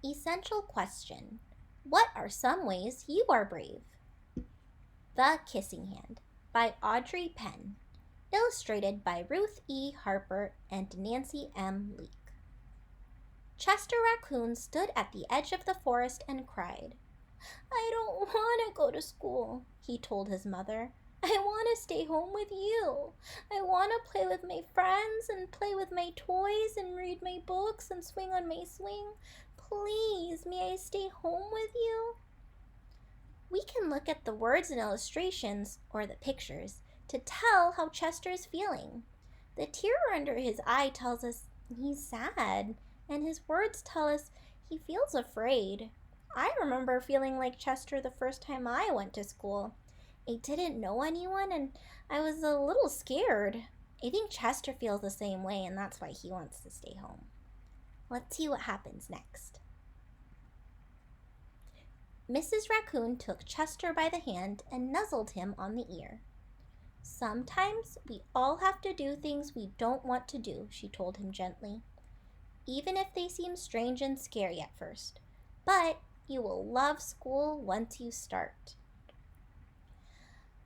Essential question. What are some ways you are brave? The Kissing Hand by Audrey Penn. Illustrated by Ruth E. Harper and Nancy M. Leake. Chester Raccoon stood at the edge of the forest and cried. I don't want to go to school, he told his mother. I want to stay home with you. I want to play with my friends and play with my toys and read my books and swing on my swing. Please, may I stay home with you? We can look at the words and illustrations, or the pictures, to tell how Chester is feeling. The tear under his eye tells us he's sad, and his words tell us he feels afraid. I remember feeling like Chester the first time I went to school. I didn't know anyone, and I was a little scared. I think Chester feels the same way, and that's why he wants to stay home. Let's see what happens next. Mrs. Raccoon took Chester by the hand and nuzzled him on the ear. Sometimes we all have to do things we don't want to do, she told him gently, even if they seem strange and scary at first. But you will love school once you start.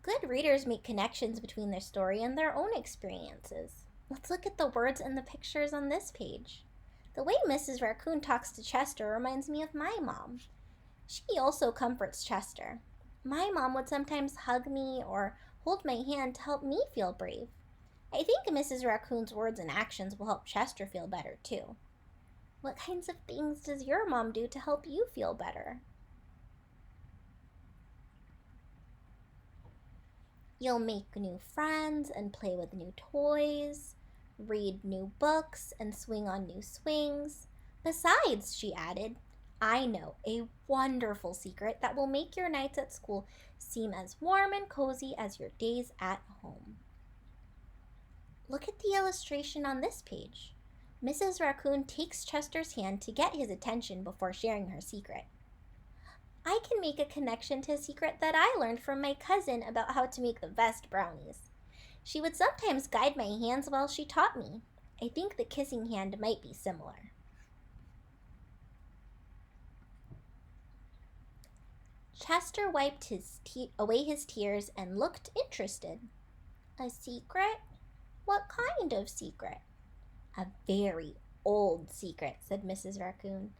Good readers make connections between their story and their own experiences. Let's look at the words and the pictures on this page. The way Mrs. Raccoon talks to Chester reminds me of my mom. She also comforts Chester. My mom would sometimes hug me or hold my hand to help me feel brave. I think Mrs. Raccoon's words and actions will help Chester feel better too. What kinds of things does your mom do to help you feel better? You'll make new friends and play with new toys, read new books and swing on new swings. Besides, she added, I know a wonderful secret that will make your nights at school seem as warm and cozy as your days at home. Look at the illustration on this page. Mrs. Raccoon takes Chester's hand to get his attention before sharing her secret. I can make a connection to a secret that I learned from my cousin about how to make the best brownies. She would sometimes guide my hands while she taught me. I think the kissing hand might be similar. Chester wiped away his tears and looked interested. A secret? What kind of secret? A very old secret, said Mrs. Raccoon.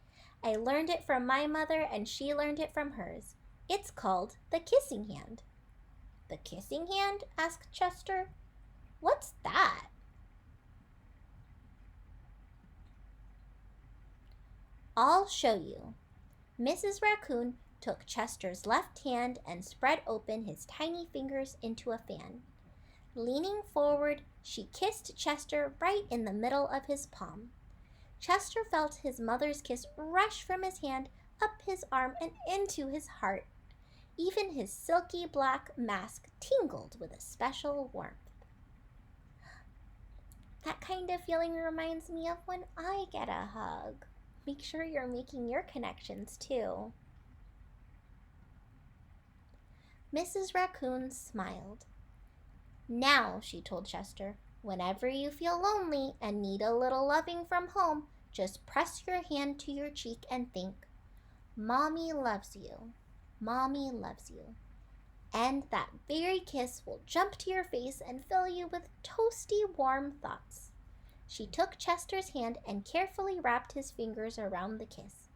I learned it from my mother and she learned it from hers. It's called the kissing hand. The kissing hand? Asked Chester. What's that? I'll show you. Mrs. Raccoon took Chester's left hand and spread open his tiny fingers into a fan. Leaning forward, she kissed Chester right in the middle of his palm. Chester felt his mother's kiss rush from his hand up his arm and into his heart. Even his silky black mask tingled with a special warmth. That kind of feeling reminds me of when I get a hug. Make sure you're making your connections too. Mrs. Raccoon smiled. Now, she told Chester, whenever you feel lonely and need a little loving from home, just press your hand to your cheek and think, Mommy loves you. Mommy loves you. And that very kiss will jump to your face and fill you with toasty, warm thoughts. She took Chester's hand and carefully wrapped his fingers around the kiss.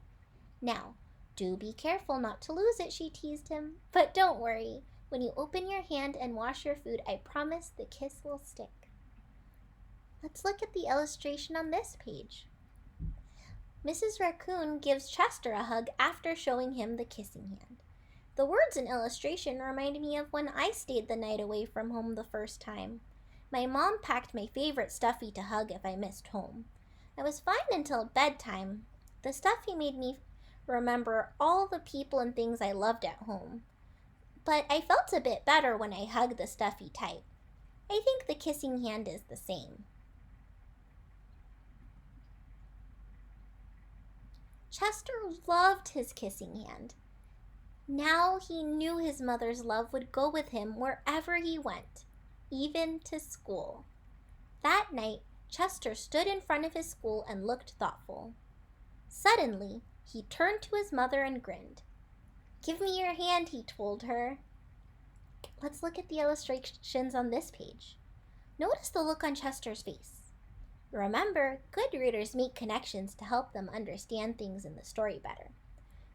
Now, do be careful not to lose it, she teased him. But don't worry. When you open your hand and wash your food, I promise the kiss will stick. Let's look at the illustration on this page. Mrs. Raccoon gives Chester a hug after showing him the kissing hand. The words and illustration remind me of when I stayed the night away from home the first time. My mom packed my favorite stuffy to hug if I missed home. I was fine until bedtime. The stuffy made me remember all the people and things I loved at home. But I felt a bit better when I hugged the stuffy tight. I think the kissing hand is the same. Chester loved his kissing hand. Now he knew his mother's love would go with him wherever he went, even to school. That night, Chester stood in front of his school and looked thoughtful. Suddenly, he turned to his mother and grinned. "Give me your hand," he told her. Let's look at the illustrations on this page. Notice the look on Chester's face. Remember, good readers make connections to help them understand things in the story better.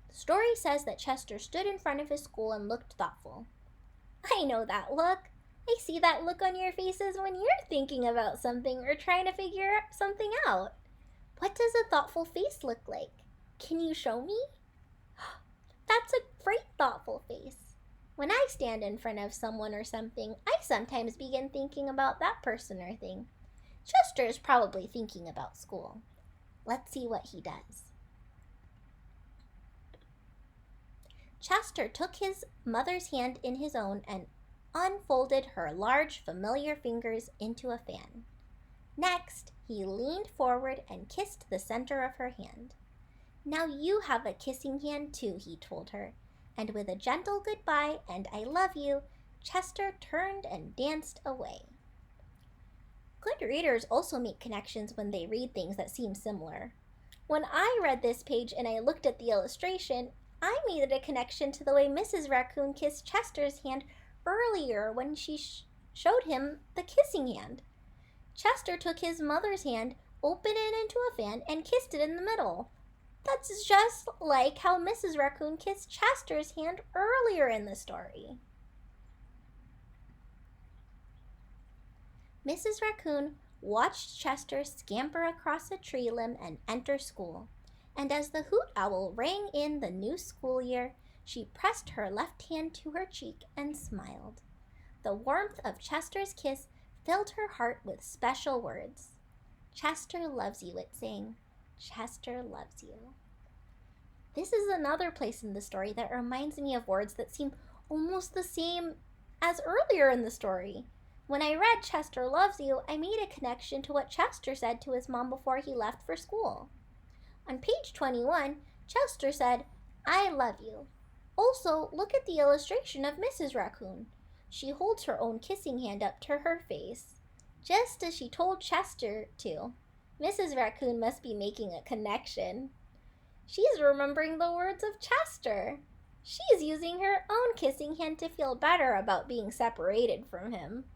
The story says that Chester stood in front of his school and looked thoughtful. I know that look. I see that look on your faces when you're thinking about something or trying to figure something out. What does a thoughtful face look like? Can you show me? That's a great thoughtful face. When I stand in front of someone or something, I sometimes begin thinking about that person or thing. Chester is probably thinking about school. Let's see what he does. Chester took his mother's hand in his own and unfolded her large, familiar fingers into a fan. Next, he leaned forward and kissed the center of her hand. "Now you have a kissing hand too," he told her, and with a gentle goodbye and "I love you," Chester turned and danced away. Good readers also make connections when they read things that seem similar. When I read this page and I looked at the illustration, I made a connection to the way Mrs. Raccoon kissed Chester's hand earlier when she showed him the kissing hand. Chester took his mother's hand, opened it into a fan, and kissed it in the middle. That's just like how Mrs. Raccoon kissed Chester's hand earlier in the story. Mrs. Raccoon watched Chester scamper across a tree limb and enter school, and as the hoot owl rang in the new school year, she pressed her left hand to her cheek and smiled. The warmth of Chester's kiss filled her heart with special words. "Chester loves you," it sang. "Chester loves you." This is another place in the story that reminds me of words that seem almost the same as earlier in the story. When I read "Chester loves you," I made a connection to what Chester said to his mom before he left for school. On page 21, Chester said, "I love you." Also, look at the illustration of Mrs. Raccoon. She holds her own kissing hand up to her face, just as she told Chester to. Mrs. Raccoon must be making a connection. She's remembering the words of Chester. She's using her own kissing hand to feel better about being separated from him.